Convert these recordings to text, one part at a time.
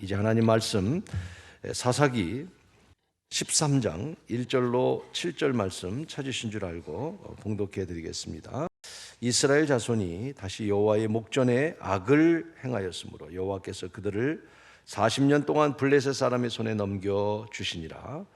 이제 하나님 말씀 사사기 13장 1절로 7절 말씀 찾으신 줄 알고 봉독해 드리겠습니다. 이스라엘 자손이 다시 여호와의 목전에 악을 행하였으므로 여호와께서 그들을 40년 동안 블레셋 사람의 손에 넘겨 주시니라.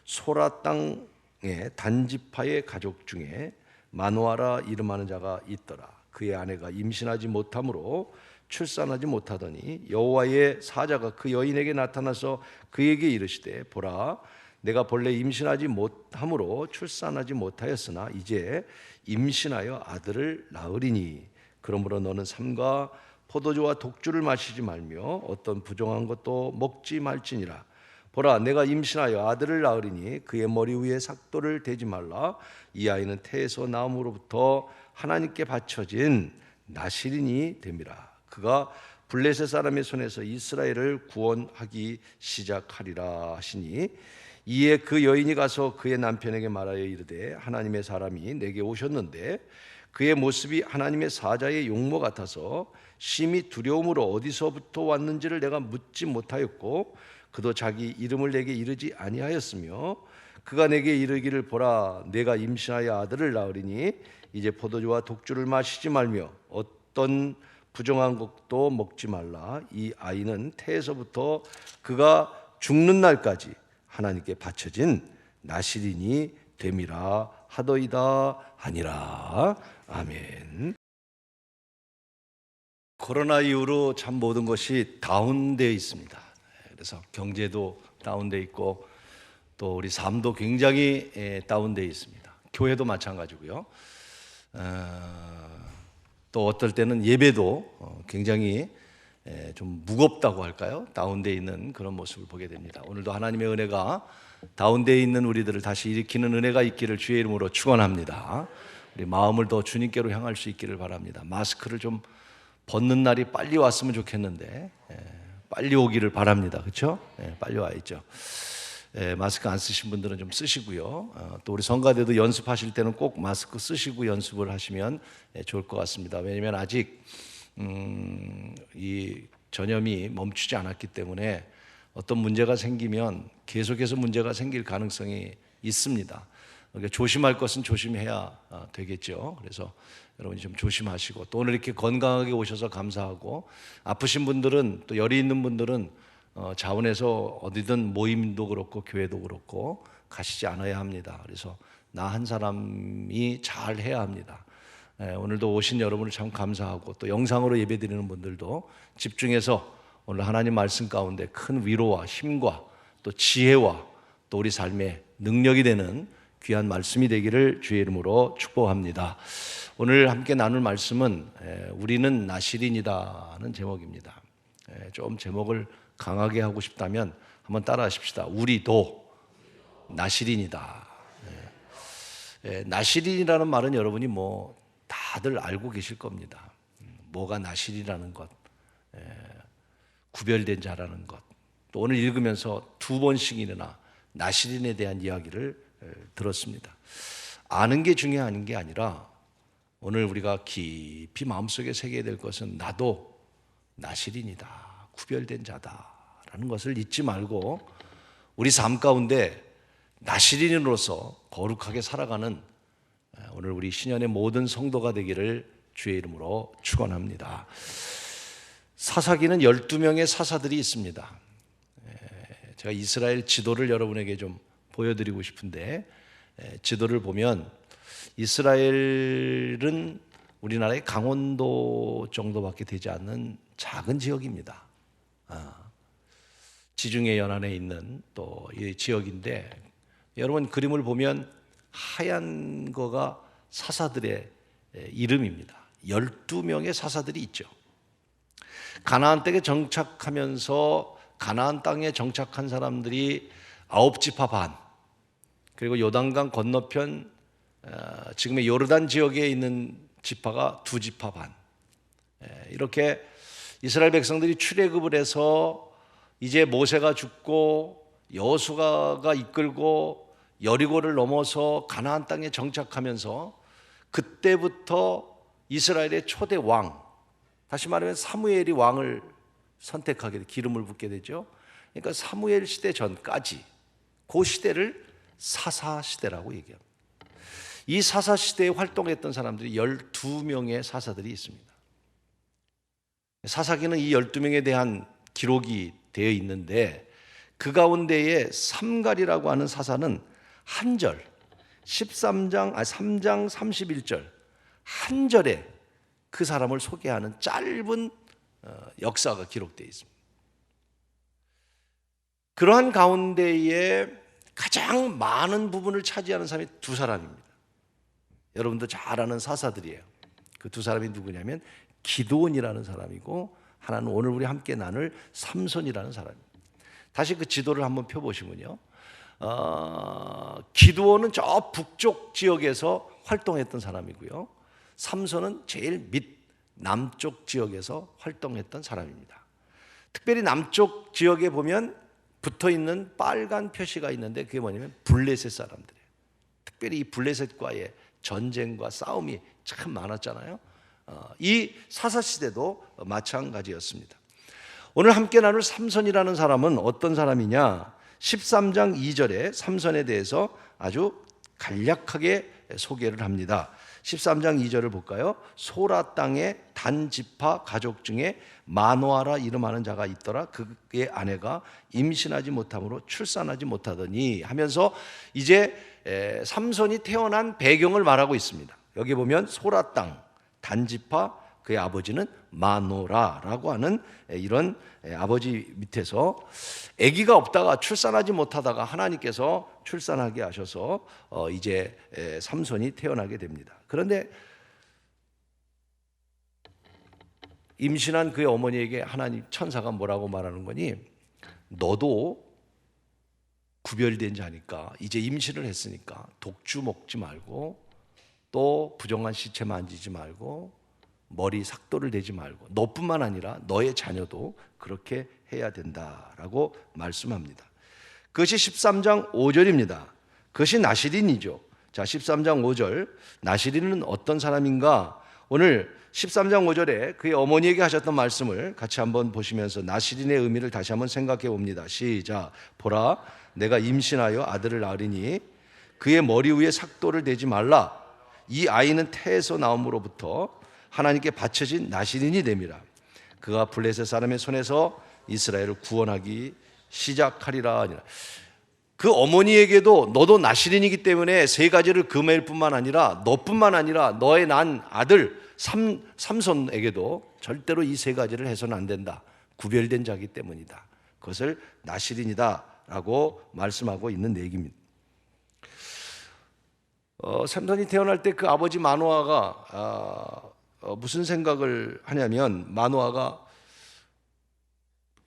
소라 땅의 단지파의 가족 중에 마노아라 이름하는 자가 있더라. 그의 아내가 임신하지 못함으로 출산하지 못하더니 여호와의 사자가 그 여인에게 나타나서 그에게 이르시되, 보라, 내가 본래 임신하지 못함으로 출산하지 못하였으나 이제 임신하여 아들을 낳으리니 그러므로 너는 삼가 포도주와 독주를 마시지 말며 어떤 부정한 것도 먹지 말지니라. 보라, 내가 임신하여 아들을 낳으리니 그의 머리 위에 삭도를 대지 말라. 이 아이는 태에서 나옴으로부터 하나님께 바쳐진 나실인이 됨이라. 그가 블레셋 사람의 손에서 이스라엘을 구원하기 시작하리라 하시니, 이에 그 여인이 가서 그의 남편에게 말하여 이르되, 하나님의 사람이 내게 오셨는데 그의 모습이 하나님의 사자의 용모 같아서 심히 두려움으로 어디서부터 왔는지를 내가 묻지 못하였고 그도 자기 이름을 내게 이르지 아니하였으며, 그가 내게 이르기를, 보라, 내가 임신하여 아들을 낳으리니 이제 포도주와 독주를 마시지 말며 어떤 부정한 것도 먹지 말라. 이 아이는 태에서부터 그가 죽는 날까지 하나님께 바쳐진 나실인이 됨이라 하더이다 하니라. 아멘. 코로나 이후로 참 모든 것이 다운되어 있습니다. 그래서 경제도 다운되어 있고 또 우리 삶도 굉장히 다운되어 있습니다. 교회도 마찬가지고요. 또 어떨 때는 예배도 굉장히 좀 무겁다고 할까요? 다운되어 있는 그런 모습을 보게 됩니다. 오늘도 하나님의 은혜가 다운되어 있는 우리들을 다시 일으키는 은혜가 있기를 주의 이름으로 축원합니다. 우리 마음을 더 주님께로 향할 수 있기를 바랍니다. 마스크를 좀 벗는 날이 빨리 왔으면 좋겠는데 빨리 오기를 바랍니다. 그렇죠? 빨리 와야죠. 마스크 안 쓰신 분들은 좀 쓰시고요. 또 우리 성가대도 연습하실 때는 꼭 마스크 쓰시고 연습을 하시면 좋을 것 같습니다. 왜냐하면 아직 이 전염이 멈추지 않았기 때문에 어떤 문제가 생기면 계속해서 문제가 생길 가능성이 있습니다. 그러니까 조심할 것은 조심해야 되겠죠. 그래서 여러분이 좀 조심하시고, 또 오늘 이렇게 건강하게 오셔서 감사하고, 아프신 분들은, 또 열이 있는 분들은 자원해서 어디든 모임도 그렇고 교회도 그렇고 가시지 않아야 합니다. 그래서 나 한 사람이 잘 해야 합니다. 오늘도 오신 여러분을 참 감사하고, 또 영상으로 예배드리는 분들도 집중해서 오늘 하나님 말씀 가운데 큰 위로와 힘과 또 지혜와 또 우리 삶의 능력이 되는 귀한 말씀이 되기를 주의 이름으로 축복합니다. 오늘 함께 나눌 말씀은 우리는 나실인이다는 제목입니다. 좀 제목을 강하게 하고 싶다면 한번 따라 하십시다. 우리도 나실인이다. 나실인이라는 말은 여러분이 다들 알고 계실 겁니다. 뭐가 나실이라는 것, 구별된 자라는 것. 또 오늘 읽으면서 2번씩이나 나실인에 대한 이야기를 들었습니다. 아는 게 중요한 게 아니라 오늘 우리가 깊이 마음속에 새겨야 될 것은 나도 나실인이다, 구별된 자다라는 것을 잊지 말고 우리 삶 가운데 나실인으로서 거룩하게 살아가는 오늘 우리 신년의 모든 성도가 되기를 주의 이름으로 축원합니다. 사사기는 12명의 사사들이 있습니다. 제가 이스라엘 지도를 여러분에게 좀 보여드리고 싶은데, 지도를 보면 이스라엘은 우리나라의 강원도 정도밖에 되지 않는 작은 지역입니다. 지중해 연안에 있는 또 이 지역인데, 여러분 그림을 보면 하얀 거가 사사들의 이름입니다. 12명의 사사들이 있죠. 가나안 땅에 정착하면서 가나안 땅에 정착한 사람들이 9지파 반, 그리고 요단강 건너편 지금의 요르단 지역에 있는 지파가 2지파 반, 이렇게 이스라엘 백성들이 출애굽을 해서 이제 모세가 죽고 여호수아가 이끌고 여리고를 넘어서 가나안 땅에 정착하면서 그때부터 이스라엘의 초대 왕, 다시 말하면 사무엘이 왕을 선택하게 기름을 붓게 되죠. 그러니까 사무엘 시대 전까지 그 시대를 사사 시대라고 얘기합니다. 이 사사 시대에 활동했던 사람들이 12명의 사사들이 있습니다. 사사기는 이 12명에 대한 기록이 되어 있는데 그 가운데에 삼갈이라고 하는 사사는 한 절, 3장 31절 한 절에 그 사람을 소개하는 짧은 역사가 기록되어 있습니다. 그러한 가운데에 가장 많은 부분을 차지하는 사람이 두 사람입니다. 여러분도 잘 아는 사사들이에요. 그 두 사람이 누구냐면 기드온이라는 사람이고 하나는 오늘 우리 함께 나눌 삼손이라는 사람입니다. 다시 그 지도를 한번 펴보시면요, 기드온은 저 북쪽 지역에서 활동했던 사람이고요, 삼손은 제일 밑 남쪽 지역에서 활동했던 사람입니다. 특별히 남쪽 지역에 보면 붙어있는 빨간 표시가 있는데 그게 뭐냐면 블레셋 사람들이에요. 특별히 이 블레셋과의 전쟁과 싸움이 참 많았잖아요. 이 사사시대도 마찬가지였습니다. 오늘 함께 나눌 삼손이라는 사람은 어떤 사람이냐, 13장 2절에 삼손에 대해서 아주 간략하게 소개를 합니다. 13장 2절을 볼까요? 소라 땅에 단지파 가족 중에 마노아라 이름하는 자가 있더라. 그의 아내가 임신하지 못함으로 출산하지 못하더니 하면서 이제 삼손이 태어난 배경을 말하고 있습니다. 여기 보면 소라 땅 단지파, 그의 아버지는 마노라라고 하는 이런 아버지 밑에서 아기가 없다가 출산하지 못하다가 하나님께서 출산하게 하셔서 이제 삼손이 태어나게 됩니다. 그런데 임신한 그의 어머니에게 하나님 천사가 뭐라고 말하는 거니, 너도 구별된 자니까 이제 임신을 했으니까 독주 먹지 말고 또 부정한 시체 만지지 말고 머리 삭도를 대지 말고 너뿐만 아니라 너의 자녀도 그렇게 해야 된다라고 말씀합니다. 그것이 13장 5절입니다. 그것이 나시린이죠. 자, 13장 5절, 나시린은 어떤 사람인가? 오늘 13장 5절에 그의 어머니에게 하셨던 말씀을 같이 한번 보시면서 나시린의 의미를 다시 한번 생각해 봅니다. 시작. 보라, 내가 임신하여 아들을 낳으리니 그의 머리 위에 삭도를 대지 말라. 이 아이는 태에서 나옴으로부터 하나님께 바쳐진 나시린이 됨이라. 그가 블레셋 사람의 손에서 이스라엘을 구원하기 시작하리라. 그 어머니에게도 너도 나시린이기 때문에 세 가지를 금해일 뿐만 아니라 너뿐만 아니라 너의 난 아들 삼손에게도 절대로 이 세 가지를 해서는 안 된다. 구별된 자이기 때문이다. 그것을 나시린이다 라고 말씀하고 있는 얘기입니다. 삼손이 태어날 때 그 아버지 마노아가 무슨 생각을 하냐면, 마노아가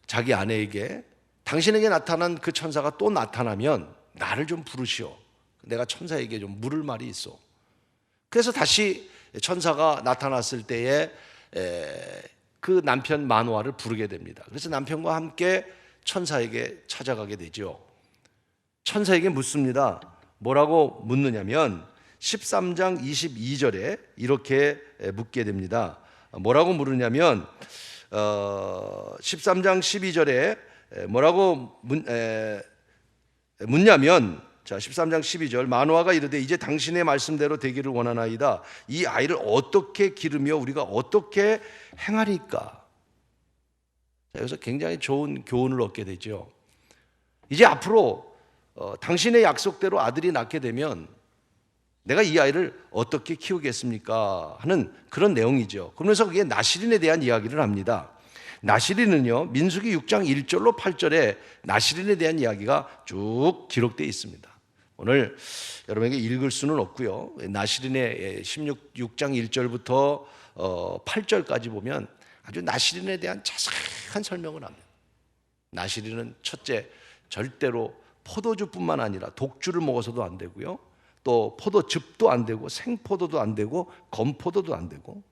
자기 아내에게 당신에게 나타난 그 천사가 또 나타나면 나를 좀 부르시오. 내가 천사에게 좀 물을 말이 있어. 그래서 다시 천사가 나타났을 때에 그 남편 마노아를 부르게 됩니다. 그래서 남편과 함께 천사에게 찾아가게 되죠. 천사에게 묻습니다. 뭐라고 묻느냐면 13장 22절에 이렇게 묻게 됩니다. 뭐라고 물으냐면 13장 12절에 뭐라고 묻냐면, 자, 13장 12절, 마노아가 이르되 이제 당신의 말씀대로 되기를 원하나이다. 이 아이를 어떻게 기르며 우리가 어떻게 행하리까? 자, 여기서 굉장히 좋은 교훈을 얻게 되죠. 이제 앞으로 당신의 약속대로 아들이 낳게 되면 내가 이 아이를 어떻게 키우겠습니까? 하는 그런 내용이죠. 그러면서 그게 나시린에 대한 이야기를 합니다. 나시린은요, 민수기 6장 1절로 8절에 나시린에 대한 이야기가 쭉 기록되어 있습니다. 오늘 여러분에게 읽을 수는 없고요. 나시린의 6장 1절부터 8절까지 보면 아주 나시린에 대한 자세한 설명을 합니다. 나시린은 첫째, 절대로 포도주뿐만 아니라 독주를 먹어서도 안 되고요, 또 포도즙도 안 되고 생포도도 안 되고 건포도도 안 되고,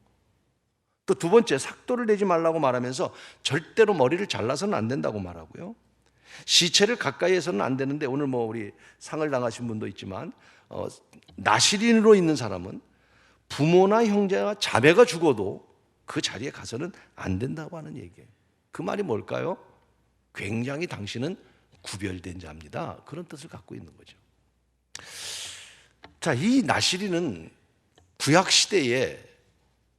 또 두 번째, 삭도를 내지 말라고 말하면서 절대로 머리를 잘라서는 안 된다고 말하고요, 시체를 가까이에서는 안 되는데, 오늘 뭐 우리 상을 당하신 분도 있지만 나시린으로 있는 사람은 부모나 형제나 자매가 죽어도 그 자리에 가서는 안 된다고 하는 얘기예요. 그 말이 뭘까요? 굉장히 당신은 구별된 자입니다. 그런 뜻을 갖고 있는 거죠. 자, 이 나실인은 구약 시대의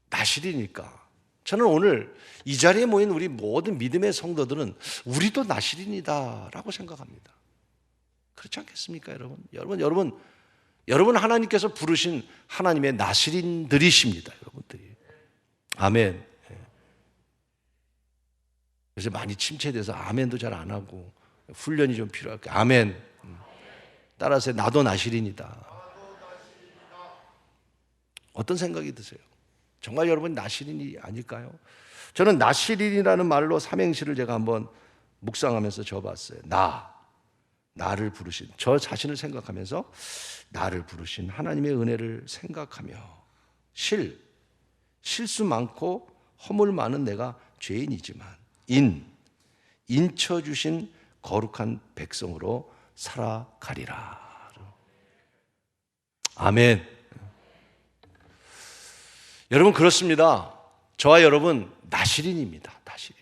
나실이니까 저는 오늘 이 자리에 모인 우리 모든 믿음의 성도들은 우리도 나실인이다라고 생각합니다. 그렇지 않겠습니까, 여러분? 여러분 하나님께서 부르신 하나님의 나실인들이십니다, 여러분들이. 아멘. 그래서 많이 침체돼서 아멘도 잘 안 하고 훈련이 좀 필요할 거예요. 아멘. 따라서 나도 나실인이다. 어떤 생각이 드세요? 정말 여러분 나실인이 아닐까요? 저는 나실인이라는 말로 삼행시를 제가 한번 묵상하면서 적어봤어요. 나를 부르신, 저 자신을 생각하면서 나를 부르신 하나님의 은혜를 생각하며 실수 많고 허물 많은 내가 죄인이지만 인쳐 주신 거룩한 백성으로 살아가리라. 아멘. 여러분 그렇습니다. 저와 여러분 나실인입니다. 나실인.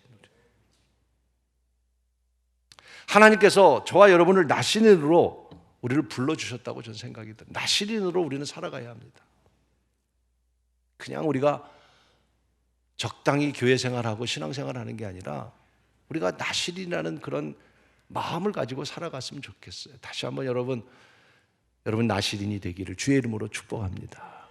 하나님께서 저와 여러분을 나실인으로 우리를 불러주셨다고 저는 생각이 듭니다. 나실인으로 우리는 살아가야 합니다. 그냥 우리가 적당히 교회 생활하고 신앙생활하는 게 아니라 우리가 나실인이라는 그런 마음을 가지고 살아갔으면 좋겠어요. 다시 한번 여러분 나실인이 되기를 주의 이름으로 축복합니다.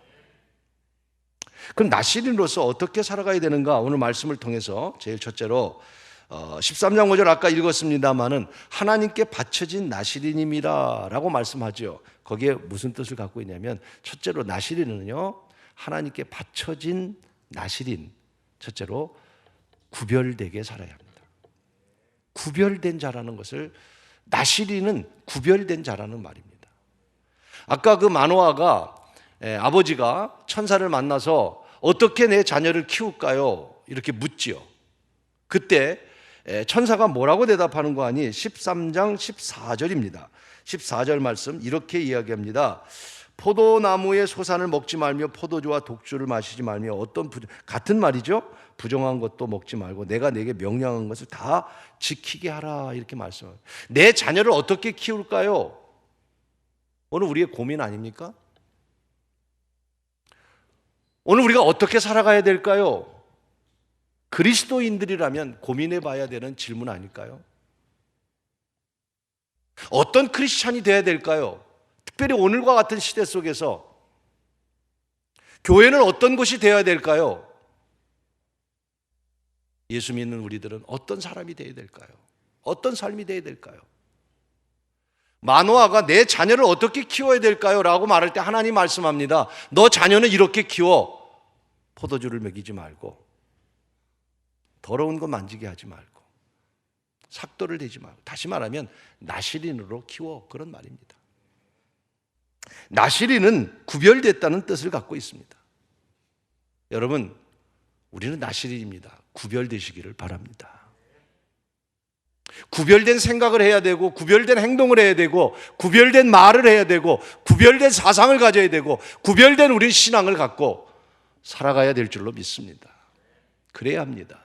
그럼 나실인으로서 어떻게 살아가야 되는가? 오늘 말씀을 통해서 제일 첫째로 13장 5절 아까 읽었습니다마는 하나님께 바쳐진 나실인입니다 라고 말씀하죠. 거기에 무슨 뜻을 갖고 있냐면 첫째로 나실인은요, 하나님께 바쳐진 나실인, 첫째로 구별되게 살아야 합니다. 구별된 자라는 것을, 나실인은 구별된 자라는 말입니다. 아까 그 마노아가 아버지가 천사를 만나서 어떻게 내 자녀를 키울까요? 이렇게 묻지요. 그때 천사가 뭐라고 대답하는 거 아니? 13장 14절입니다. 14절 말씀 이렇게 이야기합니다. 포도나무의 소산을 먹지 말며 포도주와 독주를 마시지 말며 같은 말이죠. 부정한 것도 먹지 말고 내가 내게 명령한 것을 다 지키게 하라, 이렇게 말씀합니다. 내 자녀를 어떻게 키울까요? 오늘 우리의 고민 아닙니까? 오늘 우리가 어떻게 살아가야 될까요? 그리스도인들이라면 고민해 봐야 되는 질문 아닐까요? 어떤 크리스찬이 돼야 될까요? 특별히 오늘과 같은 시대 속에서 교회는 어떤 곳이 되어야 될까요? 예수 믿는 우리들은 어떤 사람이 되어야 될까요? 어떤 삶이 되어야 될까요? 마노아가 내 자녀를 어떻게 키워야 될까요? 라고 말할 때 하나님 말씀합니다. 너 자녀는 이렇게 키워. 포도주를 먹이지 말고, 더러운 거 만지게 하지 말고, 삭도를 대지 말고, 다시 말하면 나실인으로 키워, 그런 말입니다. 나실인은 구별됐다는 뜻을 갖고 있습니다. 여러분, 우리는 나실인입니다. 구별되시기를 바랍니다. 구별된 생각을 해야 되고, 구별된 행동을 해야 되고, 구별된 말을 해야 되고, 구별된 사상을 가져야 되고, 구별된 우리 신앙을 갖고 살아가야 될 줄로 믿습니다. 그래야 합니다.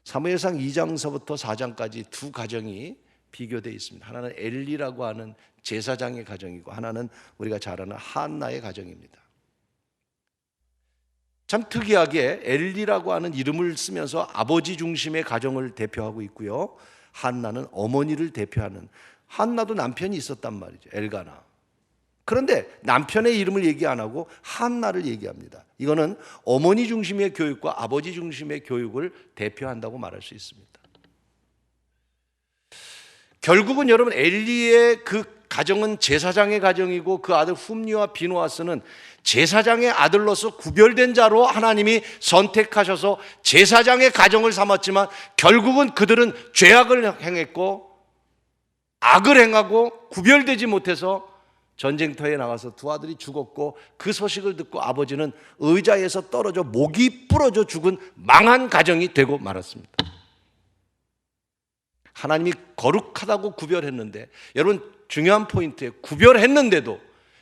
사무엘상 2장서부터 4장까지 두 가정이 비교되어 있습니다. 하나는 엘리라고 하는 제사장의 가정이고, 하나는 우리가 잘 아는 한나의 가정입니다. 참 특이하게 엘리라고 하는 이름을 쓰면서 아버지 중심의 가정을 대표하고 있고요, 한나는 어머니를 대표하는, 한나도 남편이 있었단 말이죠, 엘가나. 그런데 남편의 이름을 얘기 안 하고 한나를 얘기합니다. 이거는 어머니 중심의 교육과 아버지 중심의 교육을 대표한다고 말할 수 있습니다. 결국은 여러분, 엘리의 그 가정은 제사장의 가정이고, 그 아들 훔니와 비누아스는 제사장의 아들로서 구별된 자로 하나님이 선택하셔서 제사장의 가정을 삼았지만, 결국은 그들은 죄악을 행했고 악을 행하고 구별되지 못해서 전쟁터에 나가서 두 아들이 죽었고, 그 소식을 듣고 아버지는 의자에서 떨어져 목이 부러져 죽은 망한 가정이 되고 말았습니다. 하나님이 거룩하다고 구별했는데, 여러분 중요한 포인트에, 구별했는데도,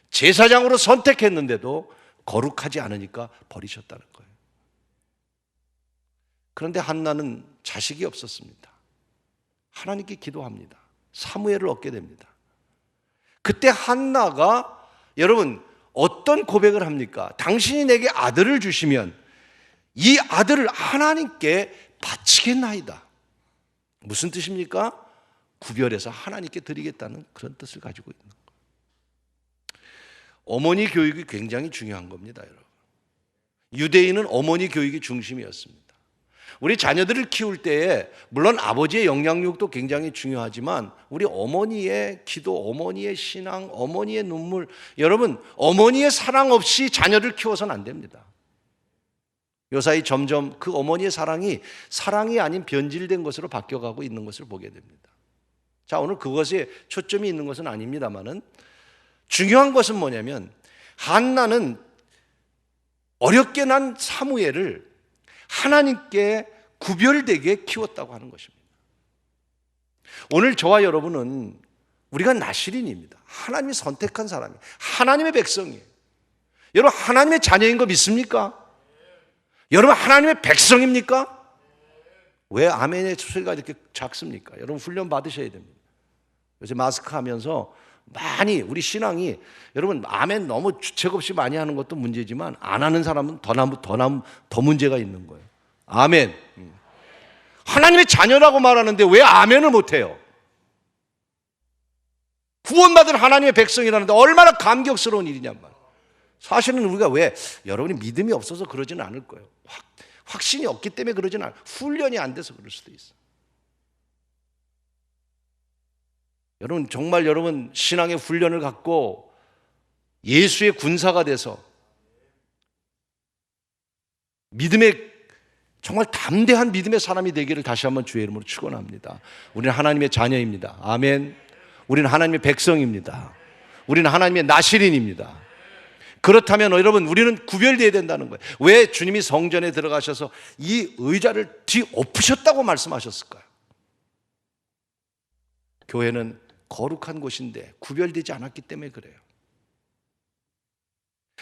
제사장으로 선택했는데도 거룩하지 않으니까 버리셨다는 거예요. 그런데 한나는 자식이 없었습니다. 하나님께 기도합니다. 사무엘을 얻게 됩니다. 그때 한나가 여러분 어떤 고백을 합니까? 당신이 내게 아들을 주시면 이 아들을 하나님께 바치겠나이다. 무슨 뜻입니까? 구별해서 하나님께 드리겠다는 그런 뜻을 가지고 있는 거예요. 어머니 교육이 굉장히 중요한 겁니다, 여러분. 유대인은 어머니 교육이 중심이었습니다. 우리 자녀들을 키울 때에 물론 아버지의 영향력도 굉장히 중요하지만 우리 어머니의 기도, 어머니의 신앙, 어머니의 눈물, 여러분 어머니의 사랑 없이 자녀를 키워서는 안 됩니다. 요사이 점점 그 어머니의 사랑이 아닌 변질된 것으로 바뀌어가고 있는 것을 보게 됩니다. 자, 오늘 그것에 초점이 있는 것은 아닙니다만은 중요한 것은 뭐냐면 한나는 어렵게 난 사무엘을 하나님께 구별되게 키웠다고 하는 것입니다. 오늘 저와 여러분은 우리가 나실인입니다. 하나님이 선택한 사람이에요. 하나님의 백성이에요. 여러분 하나님의 자녀인 거 믿습니까? 여러분 하나님의 백성입니까? 왜 아멘의 소리가 이렇게 작습니까? 여러분 훈련 받으셔야 됩니다. 요새 마스크 하면서 많이 우리 신앙이 여러분 아멘 너무 주책 없이 많이 하는 것도 문제지만 안 하는 사람은 더 문제가 있는 거예요. 아멘. 하나님의 자녀라고 말하는데 왜 아멘을 못해요? 구원받은 하나님의 백성이라는데 얼마나 감격스러운 일이냔 말이에요. 사실은 우리가 왜 여러분이 믿음이 없어서 그러지는 않을 거예요. 확신이 없기 때문에 그러지는 않아요. 훈련이 안 돼서 그럴 수도 있어요. 여러분 정말 여러분 신앙의 훈련을 갖고 예수의 군사가 돼서 믿음의 정말 담대한 믿음의 사람이 되기를 다시 한번 주의 이름으로 축원합니다. 우리는 하나님의 자녀입니다. 아멘. 우리는 하나님의 백성입니다. 우리는 하나님의 나실인입니다. 그렇다면 여러분 우리는 구별되어야 된다는 거예요. 왜 주님이 성전에 들어가셔서 이 의자를 뒤엎으셨다고 말씀하셨을까요? 교회는 거룩한 곳인데 구별되지 않았기 때문에 그래요.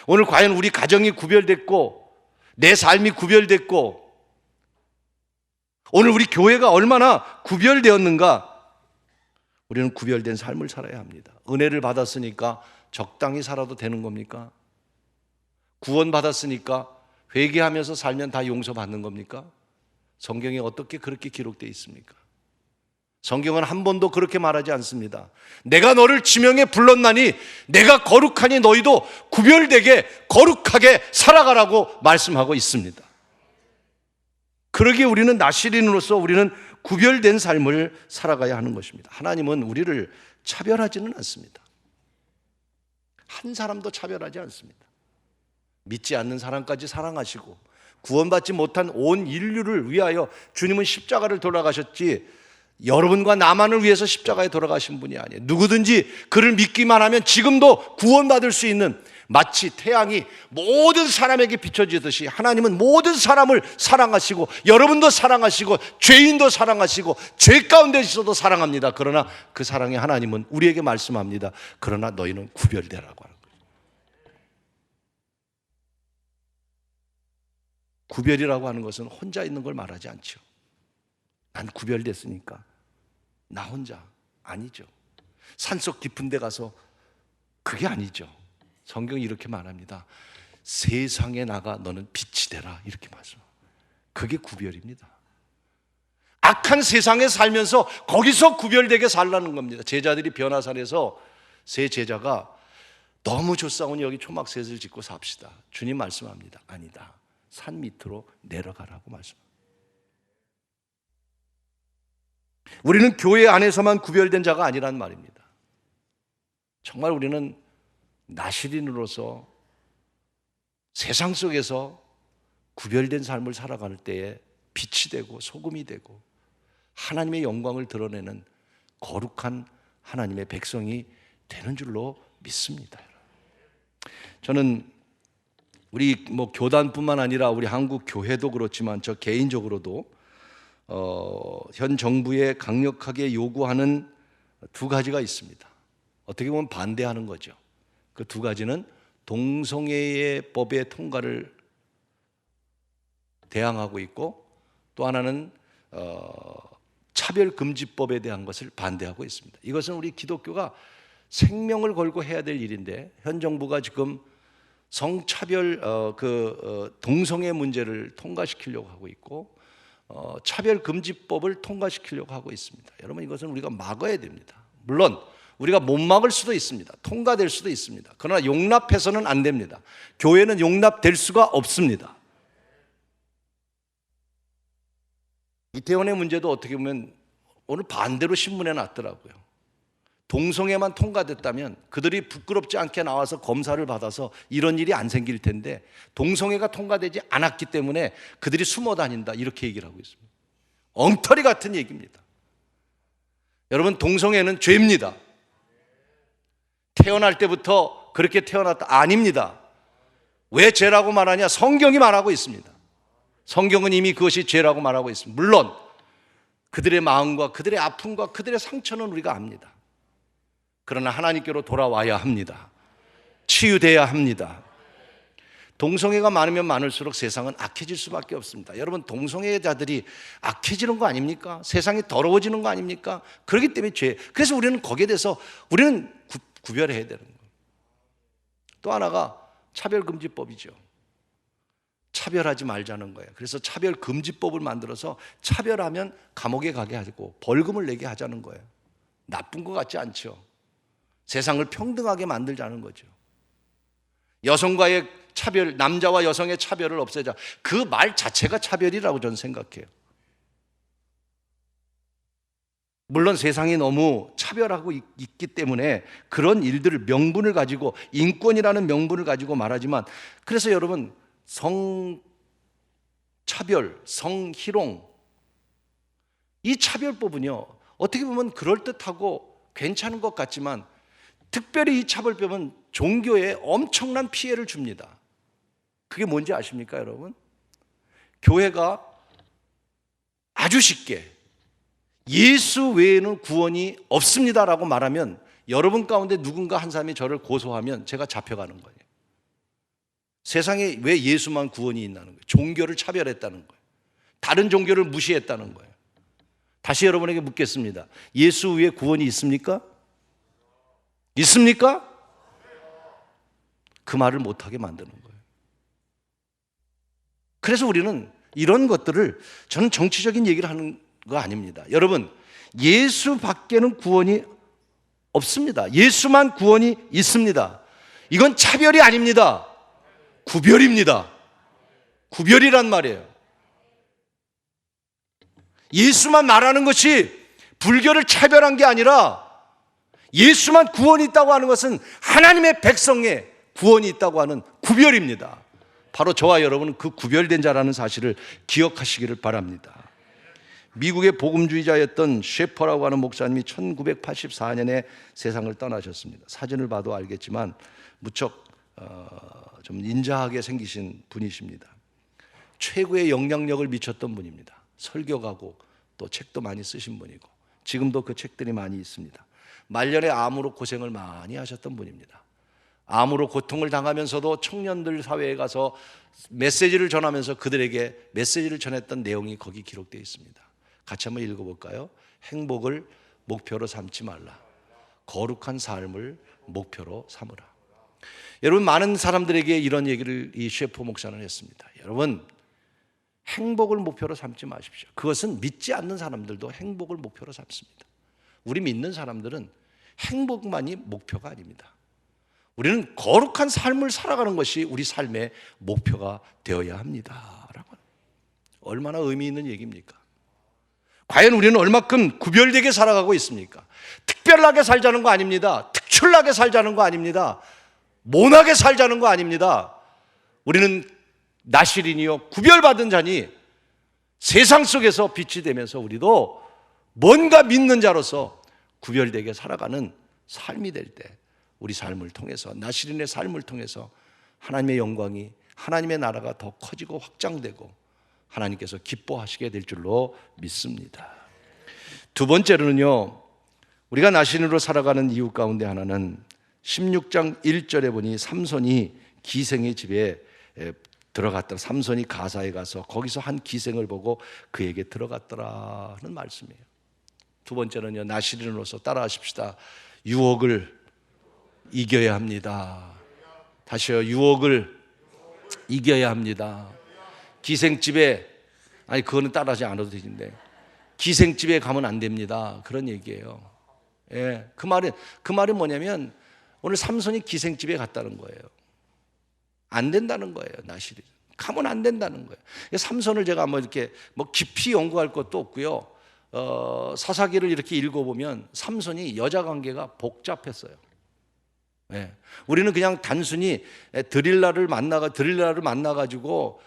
오늘 과연 우리 가정이 구별됐고 내 삶이 구별됐고 오늘 우리 교회가 얼마나 구별되었는가? 우리는 구별된 삶을 살아야 합니다. 은혜를 받았으니까 적당히 살아도 되는 겁니까? 구원받았으니까 회개하면서 살면 다 용서받는 겁니까? 성경에 어떻게 그렇게 기록되어 있습니까? 성경은 한 번도 그렇게 말하지 않습니다. 내가 너를 지명해 불렀나니 내가 거룩하니 너희도 구별되게 거룩하게 살아가라고 말씀하고 있습니다. 그러기에 우리는 나실인으로서 우리는 구별된 삶을 살아가야 하는 것입니다. 하나님은 우리를 차별하지는 않습니다. 한 사람도 차별하지 않습니다. 믿지 않는 사람까지 사랑하시고 구원받지 못한 온 인류를 위하여 주님은 십자가를 돌아가셨지 여러분과 나만을 위해서 십자가에 돌아가신 분이 아니에요. 누구든지 그를 믿기만 하면 지금도 구원받을 수 있는 마치 태양이 모든 사람에게 비춰지듯이 하나님은 모든 사람을 사랑하시고 여러분도 사랑하시고 죄인도 사랑하시고 죄 가운데 있어도 사랑합니다. 그러나 그 사랑의 하나님은 우리에게 말씀합니다. 그러나 너희는 구별되라고 하는 거예요. 구별이라고 하는 것은 혼자 있는 걸 말하지 않죠. 난 구별됐으니까 나 혼자 아니죠. 산속 깊은 데 가서 그게 아니죠. 성경이 이렇게 말합니다. 세상에 나가 너는 빛이 되라 이렇게 말씀합니다. 그게 구별입니다. 악한 세상에 살면서 거기서 구별되게 살라는 겁니다. 제자들이 변화산에서 세 제자가 너무 좋사오니 여기 초막셋을 짓고 삽시다. 주님 말씀합니다. 아니다. 산 밑으로 내려가라고 말씀합니다. 우리는 교회 안에서만 구별된 자가 아니란 말입니다. 정말 우리는 나실인으로서 세상 속에서 구별된 삶을 살아갈 때에 빛이 되고 소금이 되고 하나님의 영광을 드러내는 거룩한 하나님의 백성이 되는 줄로 믿습니다. 저는 우리 교단뿐만 아니라 우리 한국 교회도 그렇지만 저 개인적으로도 현 정부에 강력하게 요구하는 두 가지가 있습니다. 어떻게 보면 반대하는 거죠. 그 두 가지는 동성애의 법의 통과를 대항하고 있고 또 하나는 차별금지법에 대한 것을 반대하고 있습니다. 이것은 우리 기독교가 생명을 걸고 해야 될 일인데 현 정부가 지금 성차별 동성애 문제를 통과시키려고 하고 있고 차별금지법을 통과시키려고 하고 있습니다. 여러분, 이것은 우리가 막아야 됩니다. 물론 우리가 못 막을 수도 있습니다. 통과될 수도 있습니다. 그러나 용납해서는 안 됩니다. 교회는 용납될 수가 없습니다. 이태원의 문제도 어떻게 보면 오늘 반대로 신문에 났더라고요. 동성애만 통과됐다면 그들이 부끄럽지 않게 나와서 검사를 받아서 이런 일이 안 생길 텐데 동성애가 통과되지 않았기 때문에 그들이 숨어 다닌다, 이렇게 얘기를 하고 있습니다. 엉터리 같은 얘기입니다. 여러분, 동성애는 죄입니다. 태어날 때부터 그렇게 태어났다, 아닙니다. 왜 죄라고 말하냐? 성경이 말하고 있습니다. 성경은 이미 그것이 죄라고 말하고 있습니다. 물론 그들의 마음과 그들의 아픔과 그들의 상처는 우리가 압니다. 그러나 하나님께로 돌아와야 합니다. 치유돼야 합니다. 동성애가 많으면 많을수록 세상은 악해질 수밖에 없습니다. 여러분, 동성애자들이 악해지는 거 아닙니까? 세상이 더러워지는 거 아닙니까? 그렇기 때문에 죄. 그래서 우리는 거기에 대해서 우리는 구별해야 되는 거예요. 또 하나가 차별금지법이죠. 차별하지 말자는 거예요. 그래서 차별금지법을 만들어서 차별하면 감옥에 가게 하고 벌금을 내게 하자는 거예요. 나쁜 것 같지 않죠? 세상을 평등하게 만들자는 거죠. 여성과의 차별, 남자와 여성의 차별을 없애자. 그 말 자체가 차별이라고 저는 생각해요. 물론 세상이 너무 차별하고 있기 때문에 그런 일들을 명분을 가지고, 인권이라는 명분을 가지고 말하지만, 그래서 여러분, 성차별, 성희롱, 이 차별법은요, 어떻게 보면 그럴듯하고 괜찮은 것 같지만 특별히 이 차별법은 종교에 엄청난 피해를 줍니다. 그게 뭔지 아십니까, 여러분? 교회가 아주 쉽게 예수 외에는 구원이 없습니다라고 말하면, 여러분 가운데 누군가 한 사람이 저를 고소하면 제가 잡혀가는 거예요. 세상에 왜 예수만 구원이 있다는 거예요? 종교를 차별했다는 거예요. 다른 종교를 무시했다는 거예요. 다시 여러분에게 묻겠습니다. 예수 외에 구원이 있습니까? 있습니까? 그 말을 못하게 만드는 거예요. 그래서 우리는 이런 것들을, 저는 정치적인 얘기를 하는 거 아닙니다. 여러분, 예수 밖에는 구원이 없습니다. 예수만 구원이 있습니다. 이건 차별이 아닙니다. 구별입니다. 구별이란 말이에요. 예수만 말하는 것이 불교를 차별한 게 아니라, 예수만 구원이 있다고 하는 것은 하나님의 백성에 구원이 있다고 하는 구별입니다. 바로 저와 여러분은 그 구별된 자라는 사실을 기억하시기를 바랍니다. 미국의 복음주의자였던 셰퍼라고 하는 목사님이 1984년에 세상을 떠나셨습니다. 사진을 봐도 알겠지만 무척 좀 인자하게 생기신 분이십니다. 최고의 영향력을 미쳤던 분입니다. 설교가고 또 책도 많이 쓰신 분이고, 지금도 그 책들이 많이 있습니다. 말년에 암으로 고생을 많이 하셨던 분입니다. 암으로 고통을 당하면서도 청년들 사회에 가서 메시지를 전하면서 그들에게 메시지를 전했던 내용이 거기 기록되어 있습니다. 같이 한번 읽어볼까요? 행복을 목표로 삼지 말라. 거룩한 삶을 목표로 삼으라. 여러분, 많은 사람들에게 이런 얘기를 이 셰퍼 목사는 했습니다. 여러분, 행복을 목표로 삼지 마십시오. 그것은 믿지 않는 사람들도 행복을 목표로 삼습니다. 우리 믿는 사람들은 행복만이 목표가 아닙니다. 우리는 거룩한 삶을 살아가는 것이 우리 삶의 목표가 되어야 합니다. 얼마나 의미 있는 얘기입니까? 과연 우리는 얼마큼 구별되게 살아가고 있습니까? 특별하게 살자는 거 아닙니다. 특출나게 살자는 거 아닙니다. 모나게 살자는 거 아닙니다. 우리는 나실인이요 구별받은 자니 세상 속에서 빛이 되면서 우리도 뭔가 믿는 자로서 구별되게 살아가는 삶이 될 때, 우리 삶을 통해서, 나실인의 삶을 통해서 하나님의 영광이, 하나님의 나라가 더 커지고 확장되고 하나님께서 기뻐하시게 될 줄로 믿습니다. 두 번째로는요, 우리가 나실인으로 살아가는 이유 가운데 하나는 16장 1절에 보니 삼손이 기생의 집에 들어갔더라. 삼손이 가사에 가서 거기서 한 기생을 보고 그에게 들어갔더라는 말씀이에요. 두 번째는요, 나시린으로서 따라하십시다. 유혹을 이겨야 합니다. 다시요, 유혹을 이겨야 합니다. 기생집에, 아니 그거는 따라하지 않아도 되는데 기생집에 가면 안 됩니다. 그런 얘기예요. 예, 그 말이 뭐냐면 오늘 삼손이 기생집에 갔다는 거예요. 안 된다는 거예요. 나시린 가면 안 된다는 거예요. 삼손을 제가 뭐 이렇게 뭐 깊이 연구할 것도 없고요. 사사기를 이렇게 읽어보면 삼손이 여자 관계가 복잡했어요. 예, 우리는 그냥 단순히 드릴라를 만나가지고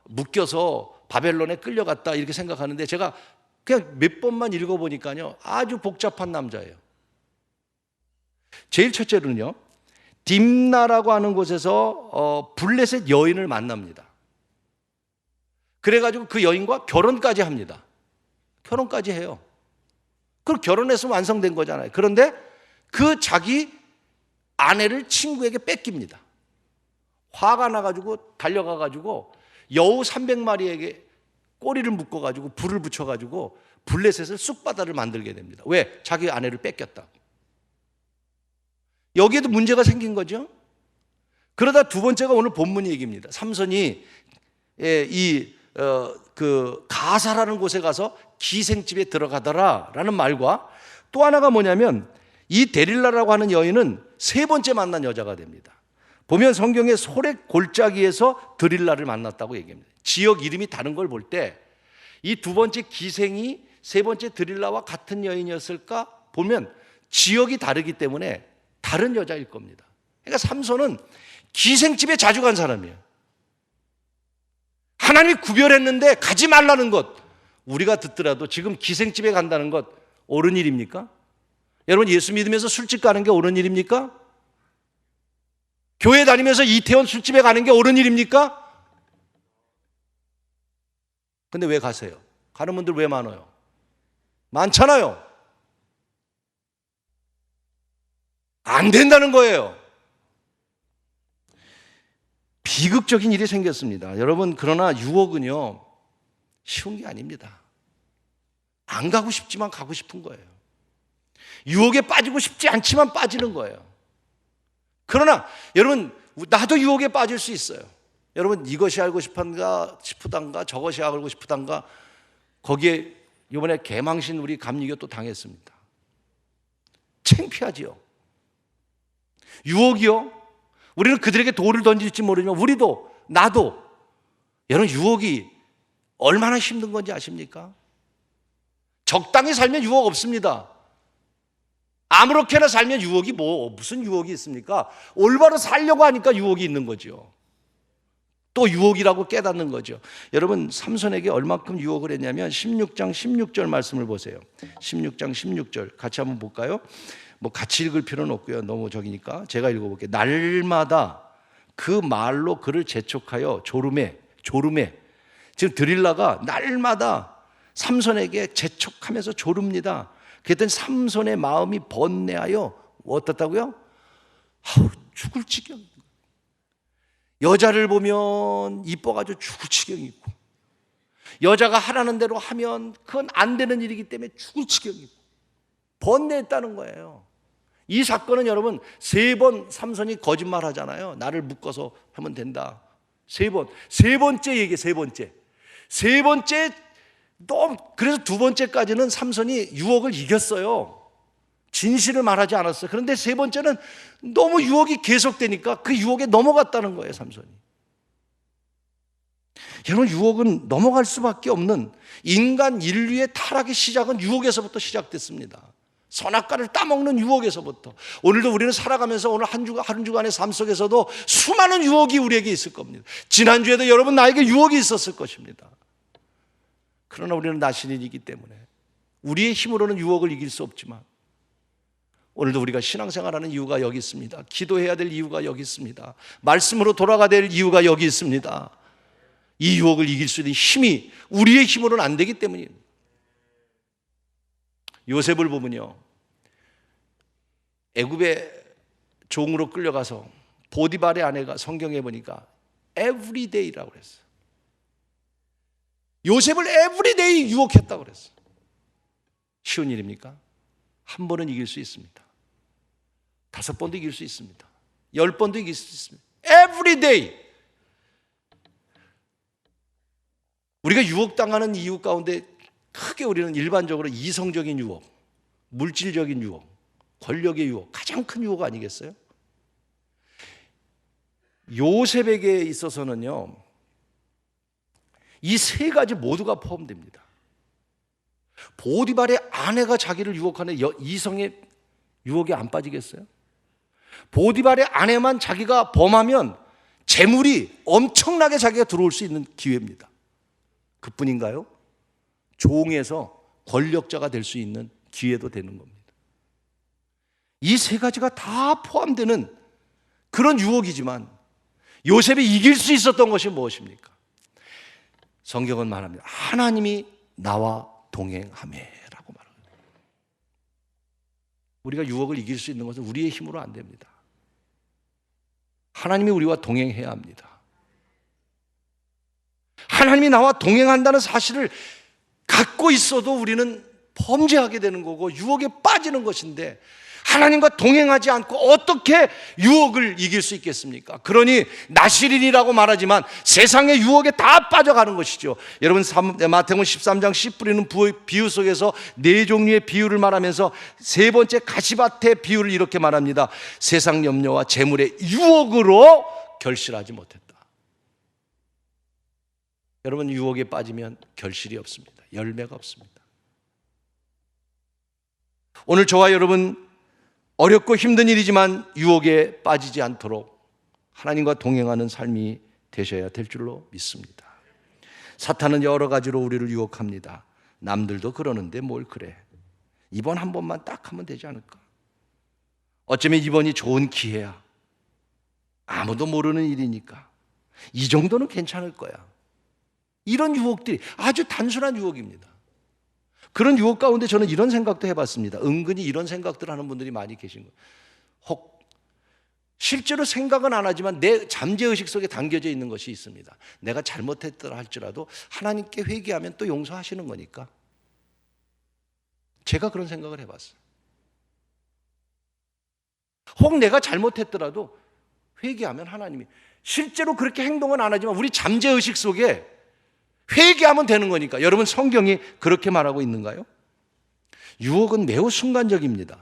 묶여서 바벨론에 끌려갔다 이렇게 생각하는데 제가 그냥 몇 번만 읽어보니까요 아주 복잡한 남자예요. 제일 첫째로는요, 딥나라고 하는 곳에서 블레셋 여인을 만납니다. 그래가지고 그 여인과 결혼까지 합니다. 결혼까지 해요. 그럼 결혼해서 완성된 거잖아요. 그런데 그 자기 아내를 친구에게 뺏깁니다. 화가 나가지고 달려가가지고 여우 300마리에게 꼬리를 묶어가지고 불을 붙여가지고 블레셋을 쑥바다를 만들게 됩니다. 왜? 자기 아내를 뺏겼다. 여기에도 문제가 생긴 거죠. 그러다 두 번째가 오늘 본문 얘기입니다. 삼손이 그 가사라는 곳에 가서 기생집에 들어가더라라는 말과 또 하나가 뭐냐면 이 데릴라라고 하는 여인은 세 번째 만난 여자가 됩니다. 보면 성경에 소렉 골짜기에서 드릴라를 만났다고 얘기합니다. 지역 이름이 다른 걸 볼 때 이 두 번째 기생이 세 번째 드릴라와 같은 여인이었을까 보면 지역이 다르기 때문에 다른 여자일 겁니다. 그러니까 삼손은 기생집에 자주 간 사람이에요. 하나님이 구별했는데 가지 말라는 것, 우리가 듣더라도 지금 기생집에 간다는 것 옳은 일입니까? 여러분, 예수 믿으면서 술집 가는 게 옳은 일입니까? 교회 다니면서 이태원 술집에 가는 게 옳은 일입니까? 근데 왜 가세요? 가는 분들 왜 많아요? 많잖아요. 안 된다는 거예요. 비극적인 일이 생겼습니다. 여러분, 그러나 유혹은요 쉬운 게 아닙니다. 안 가고 싶지만 가고 싶은 거예요. 유혹에 빠지고 싶지 않지만 빠지는 거예요. 그러나 여러분, 나도 유혹에 빠질 수 있어요. 여러분, 이것이 알고 싶으단가 저것이 알고 싶으단가 거기에 이번에 개망신 우리 감리교 또 당했습니다. 창피하지요. 유혹이요, 우리는 그들에게 돌을 던질지 모르지만 우리도 나도 여러분 유혹이 얼마나 힘든 건지 아십니까? 적당히 살면 유혹 없습니다. 아무렇게나 살면 유혹이 무슨 유혹이 있습니까? 올바로 살려고 하니까 유혹이 있는 거죠. 또 유혹이라고 깨닫는 거죠. 여러분, 삼손에게 얼마큼 유혹을 했냐면 16장 16절 말씀을 보세요. 16장 16절 같이 한번 볼까요? 뭐 같이 읽을 필요는 없고요. 너무 저기니까 제가 읽어볼게요. 날마다 그 말로 그를 재촉하여 조름해. 지금 드릴라가 날마다 삼손에게 재촉하면서 조릅니다. 그랬더니 삼손의 마음이 번뇌하여 어떻다고요? 죽을 지경. 여자를 보면 이뻐가지고 죽을 지경이고, 여자가 하라는 대로 하면 그건 안 되는 일이기 때문에 죽을 지경이고 번뇌했다는 거예요. 이 사건은 여러분 3번 삼손이 거짓말 하잖아요. 나를 묶어서 하면 된다. 3번. 세 번째 얘기, 세 번째. 그래서 두 번째까지는 삼손이 유혹을 이겼어요. 진실을 말하지 않았어요. 그런데 세 번째는 너무 유혹이 계속되니까 그 유혹에 넘어갔다는 거예요, 삼손이. 여러분, 유혹은 넘어갈 수밖에 없는, 인간 인류의 타락의 시작은 유혹에서부터 시작됐습니다. 선악과를 따먹는 유혹에서부터. 오늘도 우리는 살아가면서 오늘 한 주간의 삶 속에서도 수많은 유혹이 우리에게 있을 겁니다. 지난주에도 여러분 나에게 유혹이 있었을 것입니다. 그러나 우리는 나신인이기 때문에 우리의 힘으로는 유혹을 이길 수 없지만 오늘도 우리가 신앙생활하는 이유가 여기 있습니다. 기도해야 될 이유가 여기 있습니다. 말씀으로 돌아가야 될 이유가 여기 있습니다. 이 유혹을 이길 수 있는 힘이 우리의 힘으로는 안 되기 때문입니다. 요셉을 보면요, 애굽의 종으로 끌려가서 보디발의 아내가 성경에 보니까 에브리데이라고 그랬어요. 요셉을 에브리데이 유혹했다고 그랬어요. 쉬운 일입니까? 한 번은 이길 수 있습니다. 5번도 이길 수 있습니다. 10번도 이길 수 있습니다. 에브리데이. 우리가 유혹당하는 이유 가운데 크게 우리는 일반적으로 이성적인 유혹, 물질적인 유혹, 권력의 유혹, 가장 큰 유혹 아니겠어요? 요셉에게 있어서는요, 이 3가지 모두가 포함됩니다. 보디발의 아내가 자기를 유혹하는 이성의 유혹에 안 빠지겠어요? 보디발의 아내만 자기가 범하면 재물이 엄청나게 자기가 들어올 수 있는 기회입니다. 그뿐인가요? 종에서 권력자가 될 수 있는 기회도 되는 겁니다. 이 3가지가 다 포함되는 그런 유혹이지만 요셉이 이길 수 있었던 것이 무엇입니까? 성경은 말합니다. 하나님이 나와 동행하매라고 말합니다. 우리가 유혹을 이길 수 있는 것은 우리의 힘으로 안 됩니다. 하나님이 우리와 동행해야 합니다. 하나님이 나와 동행한다는 사실을 갖고 있어도 우리는 범죄하게 되는 거고 유혹에 빠지는 것인데, 하나님과 동행하지 않고 어떻게 유혹을 이길 수 있겠습니까? 그러니 나실인이라고 말하지만 세상의 유혹에 다 빠져가는 것이죠. 여러분, 마태복음 13장 씨 뿌리는 비유 속에서 4종류의 비유를 말하면서 3번째 가시밭의 비유를 이렇게 말합니다. 세상 염려와 재물의 유혹으로 결실하지 못했다. 여러분, 유혹에 빠지면 결실이 없습니다. 열매가 없습니다. 오늘 저와 여러분, 어렵고 힘든 일이지만 유혹에 빠지지 않도록 하나님과 동행하는 삶이 되셔야 될 줄로 믿습니다. 사탄은 여러 가지로 우리를 유혹합니다. 남들도 그러는데 뭘 그래, 이번 한 번만 딱 하면 되지 않을까, 어쩌면 이번이 좋은 기회야, 아무도 모르는 일이니까 이 정도는 괜찮을 거야. 이런 유혹들이 아주 단순한 유혹입니다. 그런 유혹 가운데 저는 이런 생각도 해봤습니다. 은근히 이런 생각들 하는 분들이 많이 계신 거예요. 혹 실제로 생각은 안 하지만 내 잠재의식 속에 담겨져 있는 것이 있습니다. 내가 잘못했더라 할지라도 하나님께 회개하면 또 용서하시는 거니까. 제가 그런 생각을 해봤어요. 혹 내가 잘못했더라도 회개하면 하나님이, 실제로 그렇게 행동은 안 하지만 우리 잠재의식 속에 회개하면 되는 거니까. 여러분, 성경이 그렇게 말하고 있는가요? 유혹은 매우 순간적입니다.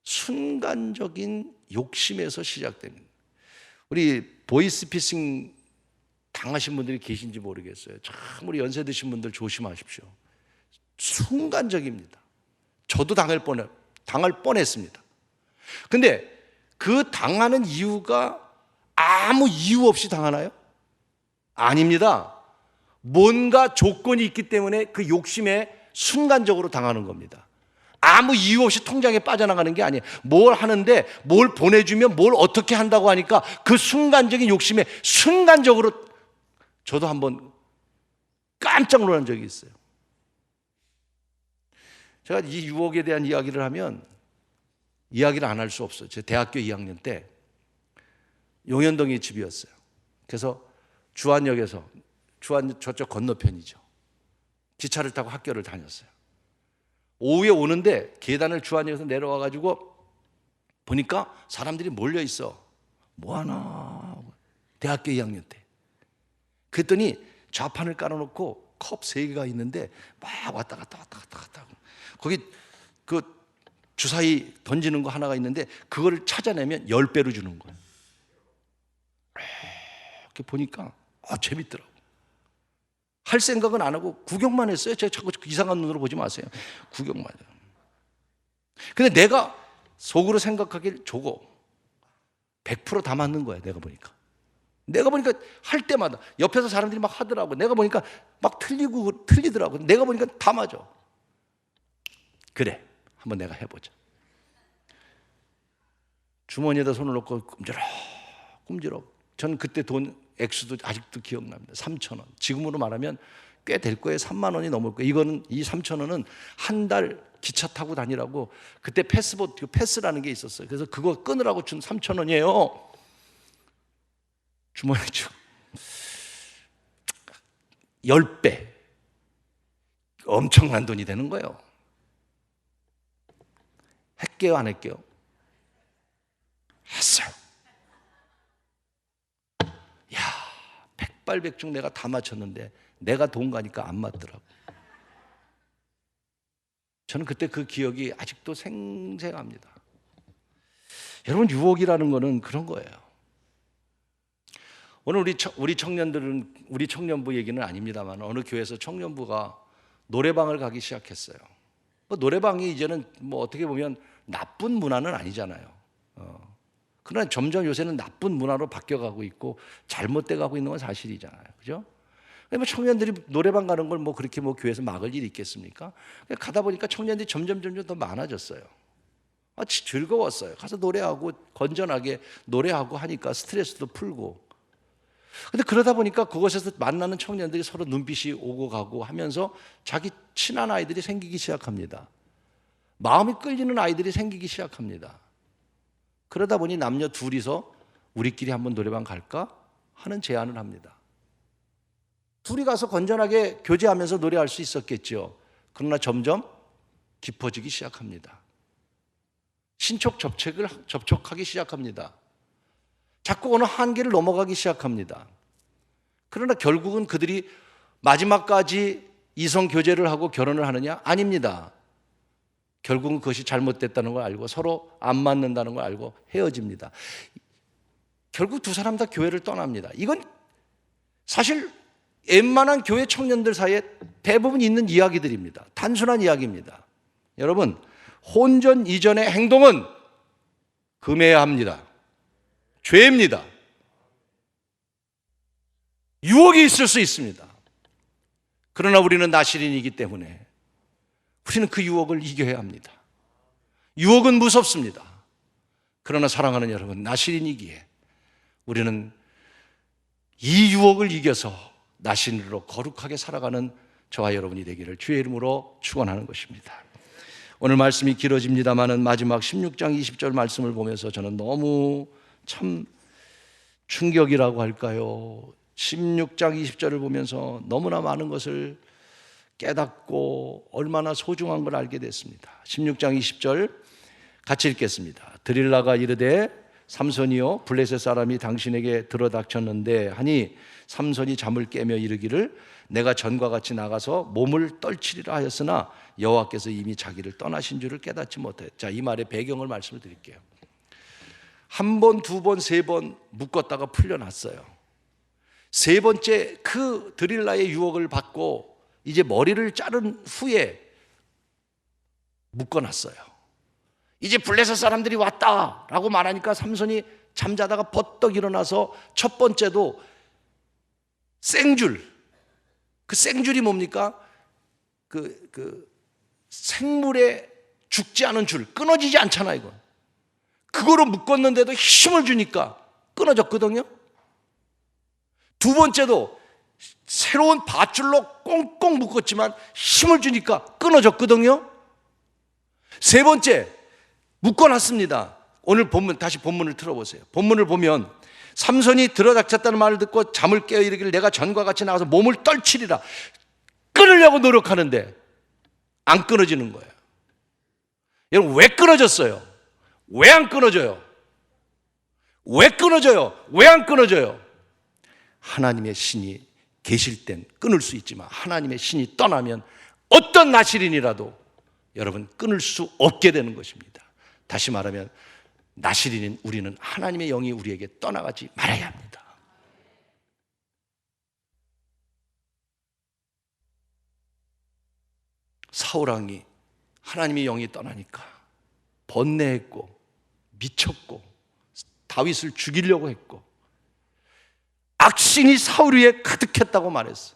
순간적인 욕심에서 시작됩니다. 우리 보이스피싱 당하신 분들이 계신지 모르겠어요. 참 우리 연세 드신 분들 조심하십시오. 순간적입니다. 저도 당할 뻔했습니다. 근데 그 당하는 이유가 아무 이유 없이 당하나요? 아닙니다. 뭔가 조건이 있기 때문에 그 욕심에 순간적으로 당하는 겁니다. 아무 이유 없이 통장에 빠져나가는 게 아니에요. 뭘 하는데 뭘 보내주면 뭘 어떻게 한다고 하니까 그 순간적인 욕심에 순간적으로, 저도 한번 깜짝 놀란 적이 있어요. 제가 이 유혹에 대한 이야기를 하면 이야기를 안 할 수 없어요. 제 대학교 2학년 때 용현동이 집이었어요. 그래서 주안역에서, 주안 저쪽 건너편이죠, 기차를 타고 학교를 다녔어요. 오후에 오는데 계단을 주안역에서 내려와가지고 보니까 사람들이 몰려 있어. 뭐하나, 대학교 2학년 때. 그랬더니 좌판을 깔아놓고 컵 3개가 있는데 막 왔다 갔다 하고, 거기 그 주사위 던지는 거 하나가 있는데 그거를 찾아내면 10배로 주는 거예요. 이렇게 보니까 재밌더라고. 할 생각은 안 하고 구경만 했어요. 제가 자꾸 이상한 눈으로 보지 마세요. 구경만 해요. 근데 내가 속으로 생각하길 저거 100% 다 맞는 거야. 내가 보니까 할 때마다 옆에서 사람들이 막 하더라고. 내가 보니까 막 틀리더라고. 내가 보니까 다 맞아. 그래, 한번 내가 해보자. 주머니에다 손을 넣고 꼼지럭. 저는 그때 돈 액수도 아직도 기억납니다. 3,000원. 지금으로 말하면 꽤 될 거예요. 3만 원이 넘을 거예요. 이 3,000원은 한 달 기차 타고 다니라고, 그때 패스라는 게 있었어요. 그래서 그거 끊으라고 준 3,000원이에요. 주머니 쭉 10배 엄청난 돈이 되는 거예요. 했게요, 안 했게요? 했어요. 야, 백발백중 내가 다 맞췄는데 내가 돈 가니까 안 맞더라고. 저는 그때 그 기억이 아직도 생생합니다. 여러분, 유혹이라는 거는 그런 거예요. 오늘 우리 청년들은, 우리 청년부 얘기는 아닙니다만, 어느 교회에서 청년부가 노래방을 가기 시작했어요. 노래방이 이제는 어떻게 보면 나쁜 문화는 아니잖아요. 그러나 점점 요새는 나쁜 문화로 바뀌어가고 있고 잘못돼 가고 있는 건 사실이잖아요. 그죠? 청년들이 노래방 가는 걸 그렇게 교회에서 막을 일이 있겠습니까? 가다 보니까 청년들이 점점 더 많아졌어요. 즐거웠어요. 가서 노래하고 건전하게 노래하고 하니까 스트레스도 풀고. 근데 그러다 보니까 그곳에서 만나는 청년들이 서로 눈빛이 오고 가고 하면서 자기 친한 아이들이 생기기 시작합니다. 마음이 끌리는 아이들이 생기기 시작합니다. 그러다 보니 남녀 둘이서 우리끼리 한번 노래방 갈까 하는 제안을 합니다. 둘이 가서 건전하게 교제하면서 노래할 수 있었겠죠. 그러나 점점 깊어지기 시작합니다. 신촉 접촉하기 시작합니다. 자꾸 어느 한계를 넘어가기 시작합니다. 그러나 결국은 그들이 마지막까지 이성 교제를 하고 결혼을 하느냐? 아닙니다. 결국은 그것이 잘못됐다는 걸 알고 서로 안 맞는다는 걸 알고 헤어집니다. 결국 두 사람 다 교회를 떠납니다. 이건 사실 웬만한 교회 청년들 사이에 대부분 있는 이야기들입니다. 단순한 이야기입니다. 여러분, 혼전 이전의 행동은 금해야 합니다. 죄입니다. 유혹이 있을 수 있습니다. 그러나 우리는 나실인이기 때문에 우리는 그 유혹을 이겨야 합니다. 유혹은 무섭습니다. 그러나 사랑하는 여러분, 나실인이기에 우리는 이 유혹을 이겨서 나실인으로 거룩하게 살아가는 저와 여러분이 되기를 주의 이름으로 축원하는 것입니다. 오늘 말씀이 길어집니다마는 마지막 16장 20절 말씀을 보면서 저는 너무 참 충격이라고 할까요? 16장 20절을 보면서 너무나 많은 것을 깨닫고 얼마나 소중한 걸 알게 됐습니다. 16장 20절 같이 읽겠습니다. 드릴라가 이르되 삼손이요 블레셋 사람이 당신에게 들어닥쳤는데 하니 삼손이 잠을 깨며 이르기를 내가 전과 같이 나가서 몸을 떨치리라 하였으나 여호와께서 이미 자기를 떠나신 줄을 깨닫지 못해. 자, 이 말의 배경을 말씀을 드릴게요. 한 번, 두 번, 세 번 묶었다가 풀려났어요. 세 번째 그 드릴라의 유혹을 받고 이제 머리를 자른 후에 묶어놨어요. 이제 블레셋 사람들이 왔다라고 말하니까 삼손이 잠자다가 버떡 일어나서 첫 번째도 생줄, 그 생줄이 뭡니까? 그 생물에 죽지 않은 줄, 끊어지지 않잖아 이거. 그거로 묶었는데도 힘을 주니까 끊어졌거든요. 두 번째도 새로운 밧줄로 꽁꽁 묶었지만 힘을 주니까 끊어졌거든요. 세 번째 묶어놨습니다. 오늘 본문, 다시 본문을 틀어보세요. 본문을 보면 삼손이 들어닥쳤다는 말을 듣고 잠을 깨어 이르기를 내가 전과 같이 나가서 몸을 떨치리라. 끊으려고 노력하는데 안 끊어지는 거예요. 여러분, 왜 끊어졌어요? 왜 안 끊어져요? 왜 끊어져요? 왜 안 끊어져요? 하나님의 신이 계실 땐 끊을 수 있지만 하나님의 신이 떠나면 어떤 나실인이라도 여러분 끊을 수 없게 되는 것입니다. 다시 말하면 나실인인 우리는 하나님의 영이 우리에게 떠나가지 말아야 합니다. 사울왕이 하나님의 영이 떠나니까 번뇌했고 미쳤고 다윗을 죽이려고 했고 악신이 사울 위에 가득했다고 말했어.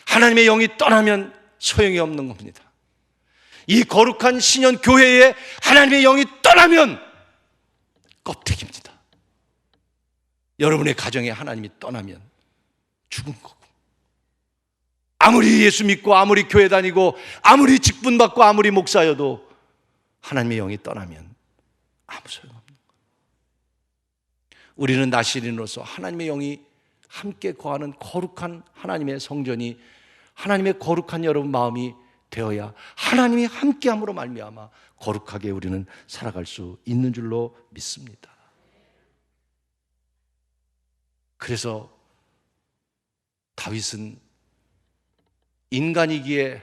하나님의 영이 떠나면 소용이 없는 겁니다. 이 거룩한 신년 교회에 하나님의 영이 떠나면 껍데기입니다. 여러분의 가정에 하나님이 떠나면 죽은 거고, 아무리 예수 믿고 아무리 교회 다니고 아무리 직분 받고 아무리 목사여도 하나님의 영이 떠나면 아무 소용 없는 거예요. 우리는 나시린으로서 하나님의 영이 함께 거하는 거룩한 하나님의 성전이, 하나님의 거룩한 여러분 마음이 되어야 하나님이 함께함으로 말미암아 거룩하게 우리는 살아갈 수 있는 줄로 믿습니다. 그래서 다윗은 인간이기에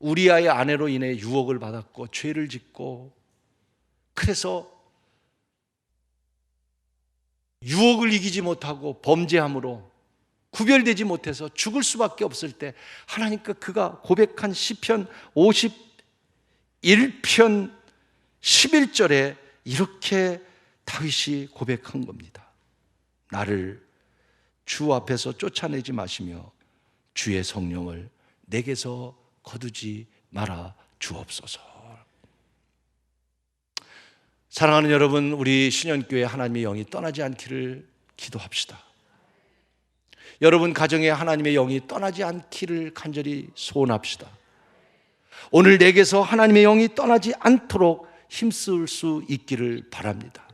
우리아의 아내로 인해 유혹을 받았고 죄를 짓고, 그래서 유혹을 이기지 못하고 범죄함으로 구별되지 못해서 죽을 수밖에 없을 때 하나님께 그가 고백한 시편 51편 11절에 이렇게 다윗이 고백한 겁니다. 나를 주 앞에서 쫓아내지 마시며 주의 성령을 내게서 거두지 말아 주옵소서. 사랑하는 여러분, 우리 신현교회 하나님의 영이 떠나지 않기를 기도합시다. 여러분 가정에 하나님의 영이 떠나지 않기를 간절히 소원합시다. 오늘 내게서 하나님의 영이 떠나지 않도록 힘쓸 수 있기를 바랍니다.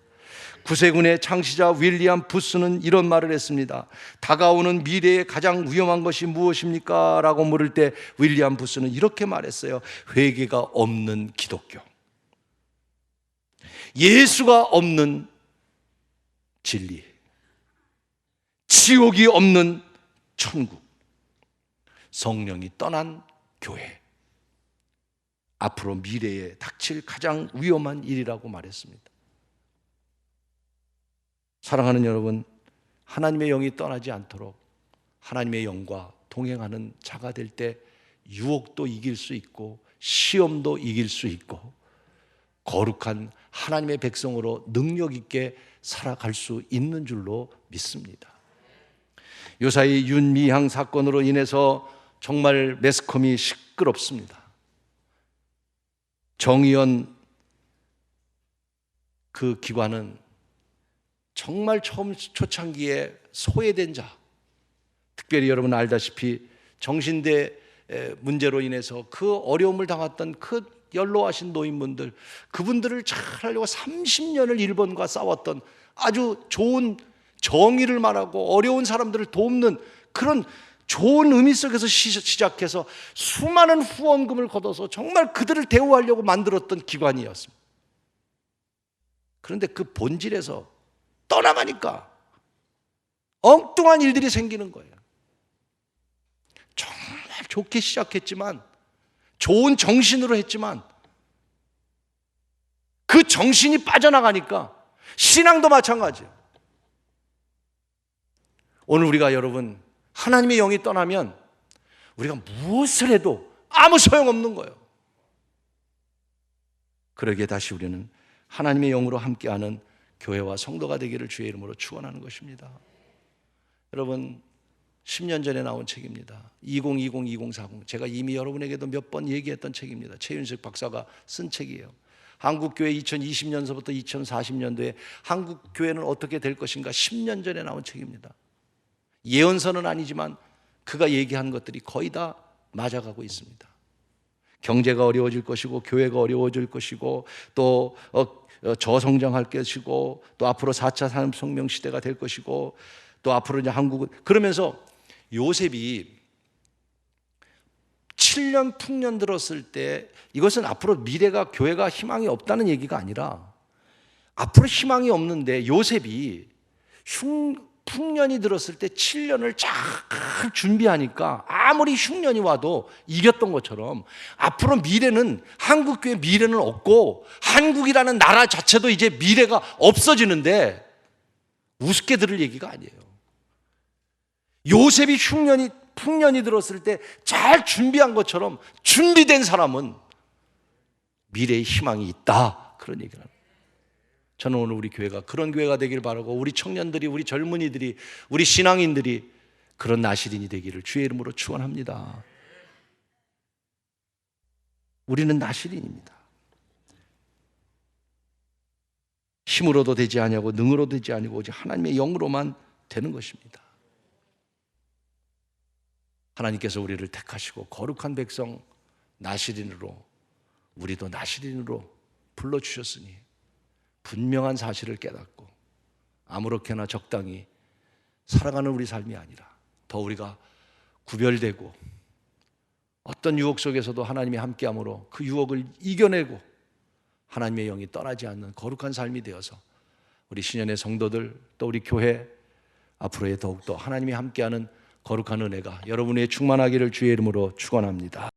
구세군의 창시자 윌리엄 부스는 이런 말을 했습니다. 다가오는 미래에 가장 위험한 것이 무엇입니까? 라고 물을 때 윌리엄 부스는 이렇게 말했어요. 회개가 없는 기독교, 예수가 없는 진리, 지옥이 없는 천국, 성령이 떠난 교회, 앞으로 미래에 닥칠 가장 위험한 일이라고 말했습니다. 사랑하는 여러분, 하나님의 영이 떠나지 않도록 하나님의 영과 동행하는 자가 될 때 유혹도 이길 수 있고 시험도 이길 수 있고 거룩한 하나님의 백성으로 능력 있게 살아갈 수 있는 줄로 믿습니다. 요사이 윤미향 사건으로 인해서 정말 매스컴이 시끄럽습니다. 정의연 그 기관은 정말 초창기에 소외된 자, 특별히 여러분 알다시피 정신대 문제로 인해서 그 어려움을 당했던 그 연로하신 노인분들, 그분들을 잘 하려고 30년을 일본과 싸웠던 아주 좋은 정의를 말하고 어려운 사람들을 돕는 그런 좋은 의미 속에서 시작해서 수많은 후원금을 걷어서 정말 그들을 대우하려고 만들었던 기관이었습니다. 그런데 그 본질에서 떠나가니까 엉뚱한 일들이 생기는 거예요. 정말 좋게 시작했지만, 좋은 정신으로 했지만 그 정신이 빠져나가니까 신앙도 마찬가지예요. 오늘 우리가 여러분 하나님의 영이 떠나면 우리가 무엇을 해도 아무 소용없는 거예요. 그러기에 다시 우리는 하나님의 영으로 함께하는 교회와 성도가 되기를 주의 이름으로 축원하는 것입니다. 여러분 10년 전에 나온 책입니다. 2020-2040. 제가 이미 여러분에게도 몇 번 얘기했던 책입니다. 최윤석 박사가 쓴 책이에요. 한국교회 2020년서부터 2040년도에 한국교회는 어떻게 될 것인가 10년 전에 나온 책입니다. 예언서는 아니지만 그가 얘기한 것들이 거의 다 맞아가고 있습니다. 경제가 어려워질 것이고 교회가 어려워질 것이고 또 저성장할 것이고 또 앞으로 4차 산업혁명 시대가 될 것이고 또 앞으로 이제 한국은, 그러면서 요셉이 7년 풍년 들었을 때 이것은 앞으로 미래가 교회가 희망이 없다는 얘기가 아니라 앞으로 희망이 없는데 요셉이 풍년이 들었을 때 7년을 잘 준비하니까 아무리 흉년이 와도 이겼던 것처럼 앞으로 미래는, 한국교회 미래는 없고 한국이라는 나라 자체도 이제 미래가 없어지는데 우습게 들을 얘기가 아니에요. 요셉이 풍년이 들었을 때 잘 준비한 것처럼 준비된 사람은 미래의 희망이 있다, 그런 얘기를 합니다. 저는 오늘 우리 교회가 그런 교회가 되길 바라고 우리 청년들이, 우리 젊은이들이, 우리 신앙인들이 그런 나시린이 되기를 주의 이름으로 축원합니다. 우리는 나시린입니다. 힘으로도 되지 아니하고 능으로 되지 아니고 오직 하나님의 영으로만 되는 것입니다. 하나님께서 우리를 택하시고 거룩한 백성 나시린으로, 우리도 나시린으로 불러주셨으니 분명한 사실을 깨닫고 아무렇게나 적당히 살아가는 우리 삶이 아니라 더 우리가 구별되고 어떤 유혹 속에서도 하나님이 함께함으로 그 유혹을 이겨내고 하나님의 영이 떠나지 않는 거룩한 삶이 되어서 우리 신년의 성도들 또 우리 교회 앞으로의 더욱더 하나님이 함께하는 거룩한 은혜가 여러분의 충만하기를 주의 이름으로 축원합니다.